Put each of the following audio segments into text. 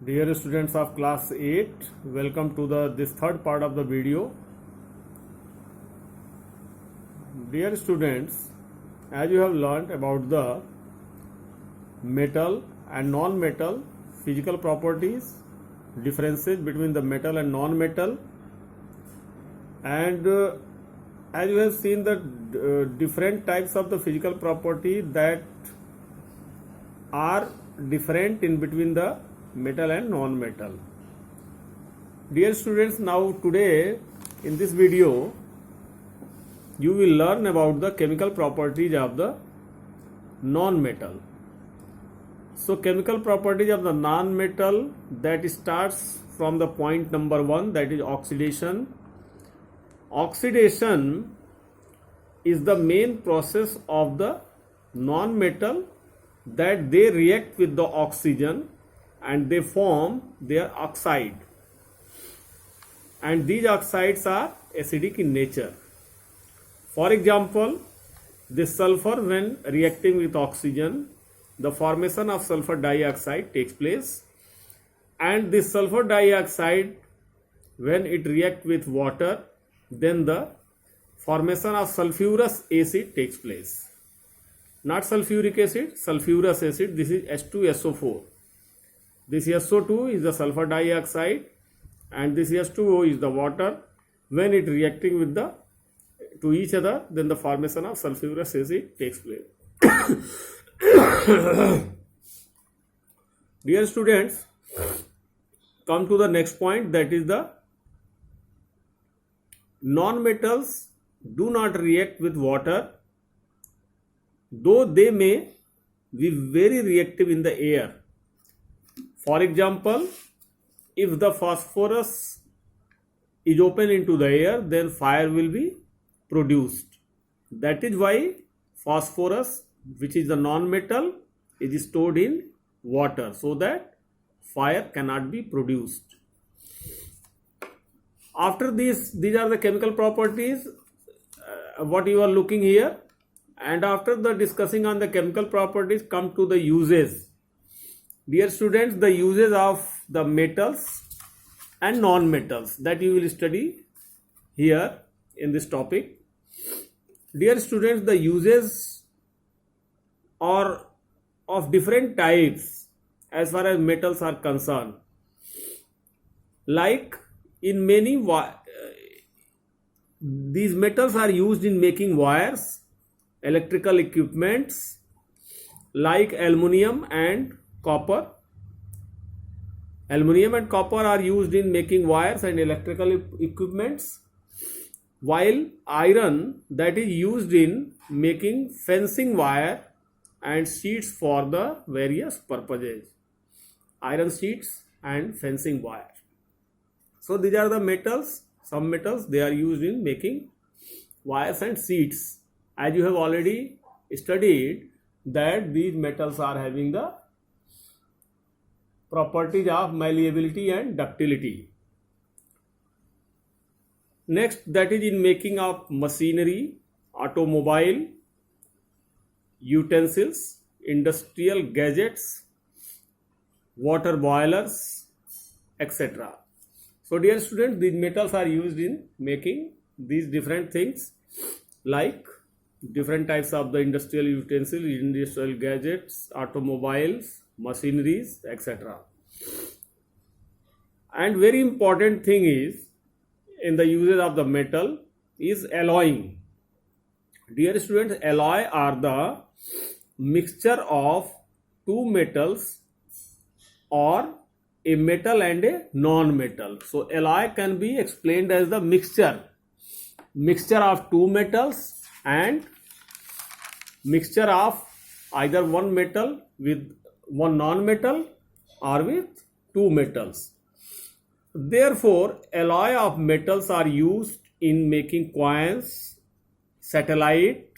Dear students of class 8, welcome to this third part of the video. Dear students, as you have learnt about the metal and non-metal physical properties, differences between the metal and non-metal, and as you have seen the different types of the physical property that are different in between the metal and non-metal. Dear students, now today in this video you will learn about the chemical properties of the non-metal. So chemical properties of the non-metal, that starts from the point number 1, that is oxidation. Oxidation is the main process of the non-metal, that they react with the oxygen and they form their oxide, and these oxides are acidic in nature. For example, this sulfur, when reacting with oxygen, the formation of sulfur dioxide takes place, and this sulfur dioxide, when it reacts with water, then the formation of sulfurous acid takes place. Not sulfuric acid, sulfurous acid. This is H2SO4. This SO2 is the sulfur dioxide and this H2O is the water. When it reacting with to each other, then the formation of sulfurous acid takes place. Dear students, come to the next point, that is the non-metals do not react with water, though they may be very reactive in the air. For example, if the phosphorus is open into the air, then fire will be produced. That is why phosphorus, which is the non-metal, is stored in water, so that fire cannot be produced. After these are the chemical properties what you are looking here, and after the discussing on the chemical properties, come to the uses. Dear students, the uses of the metals and non-metals, that you will study here in this topic. Dear students, the uses are of different types as far as metals are concerned. Like in many these metals are used in making wires, electrical equipments like aluminium and copper. Aluminium and copper are used in making wires and electrical equipments, while iron, that is used in making fencing wire and sheets for the various purposes. Iron sheets and fencing wire. So these are the metals. Some metals, they are used in making wires and sheets. As you have already studied that these metals are having the properties of malleability and ductility. Next, that is in making of machinery, automobile, utensils, industrial gadgets, water boilers, etc. So dear students, these metals are used in making these different things, like different types of the industrial utensils, industrial gadgets, automobiles, machineries, etc. And very important thing is in the uses of the metal is alloying. Dear students, alloy are the mixture of two metals or a metal and a non-metal. So alloy can be explained as the mixture of two metals and mixture of either one metal with one non-metal or with two metals. Therefore, alloy of metals are used in making coins, satellite,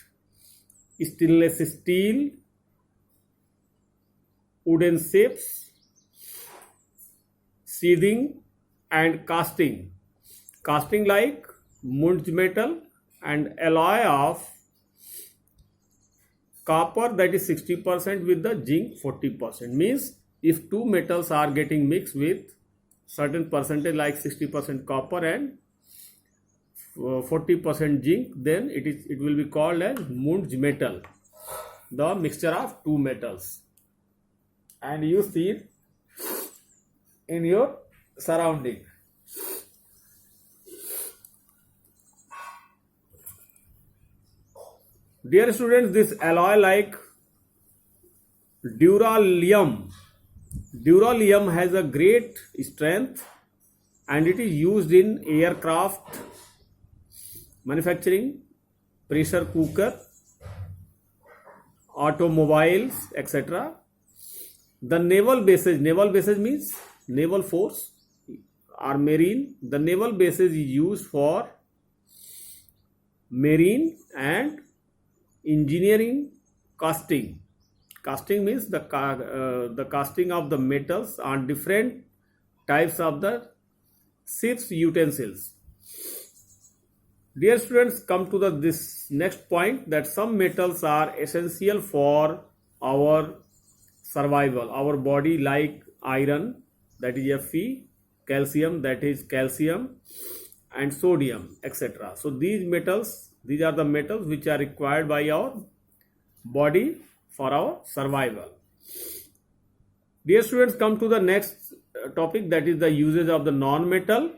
stainless steel, wooden shapes, sheathing and casting. Casting like Munch metal and alloy of copper, that is 60% with the zinc 40%. Means if two metals are getting mixed with certain percentage like 60% copper and 40% zinc, then it will be called as Mund's metal, the mixture of two metals, and you see it in your surrounding. Dear students, this alloy like duralium has a great strength and it is used in aircraft manufacturing, pressure cooker, automobiles, etc. The naval bases means naval force or marine. The naval bases is used for marine and engineering casting. Casting means the casting of the metals on different types of the ship's utensils. Dear students, come to this next point, that some metals are essential for our survival, our body, like iron, that is Fe, calcium, that is calcium, and sodium, etc. So these are the metals which are required by our body for our survival. Dear students, come to the next topic, that is the usage of the non-metal.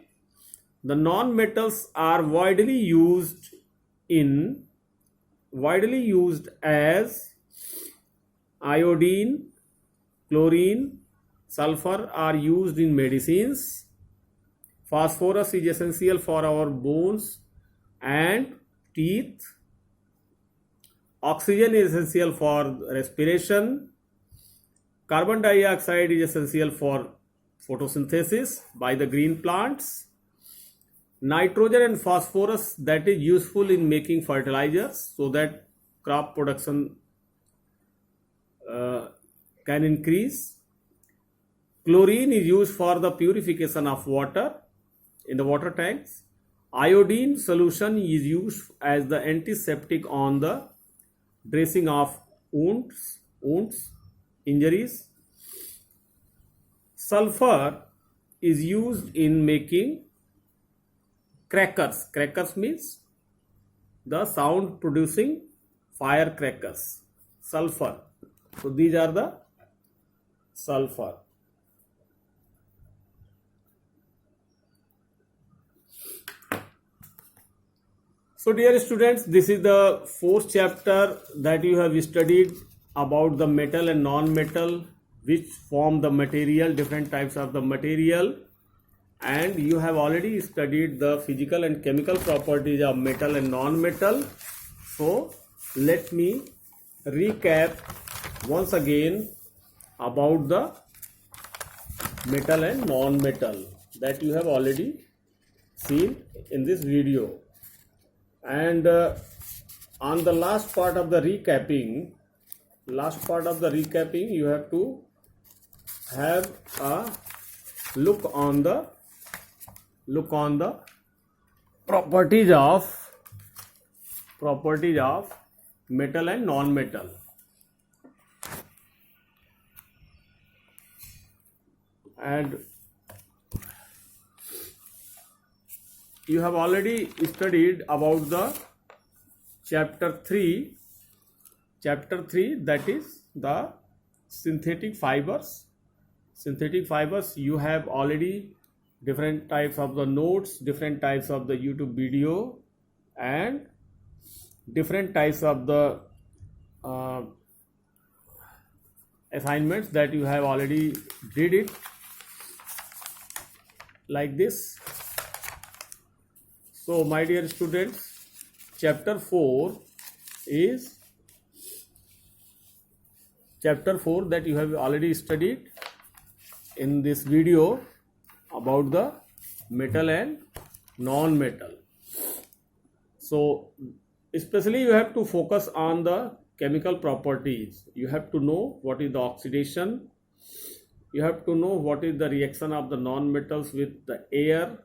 The non-metals are widely used as iodine, chlorine, sulfur are used in medicines. Phosphorus is essential for our bones and teeth. Oxygen is essential for respiration. Carbon dioxide is essential for photosynthesis by the green plants. Nitrogen and phosphorus, that is useful in making fertilizers so that crop production can increase. Chlorine is used for the purification of water in the water tanks. Iodine solution is used as the antiseptic on the dressing of wounds, injuries. Sulfur is used in making crackers. Crackers means the sound producing firecrackers. Sulfur. So these are the sulfur. So dear students, this is the fourth chapter that you have studied about the metal and non-metal, which form the material, different types of the material, and you have already studied the physical and chemical properties of metal and non-metal. So let me recap once again about the metal and non-metal that you have already seen in this video. And on the last part of the recapping, you have to have a look on the properties of metal and non-metal. And you have already studied about the chapter 3, that is the synthetic fibers. You have already different types of the notes, different types of the YouTube video, and different types of the assignments that you have already did it like this. So my dear students, chapter 4 that you have already studied in this video about the metal and non-metal. So especially you have to focus on the chemical properties. You have to know what is the oxidation. You have to know what is the reaction of the non-metals with the air,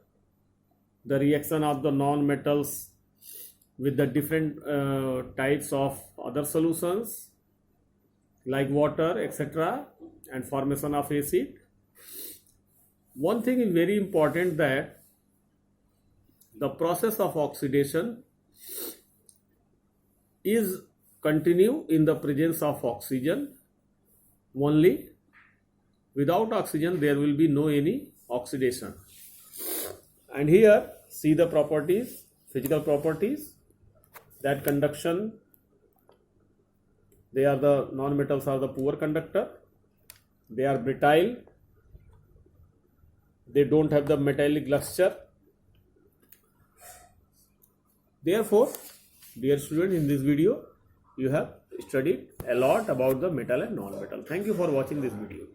the reaction of the non-metals with the different types of other solutions like water, etc. and formation of acid. One thing is very important, that the process of oxidation is continue in the presence of oxygen only. Without oxygen there will be no any oxidation. And here see the properties, physical properties, that conduction, they are the non-metals are the poor conductor, they are brittle, they don't have the metallic luster. Therefore, dear students, in this video you have studied a lot about the metal and non-metal. Thank you for watching this video.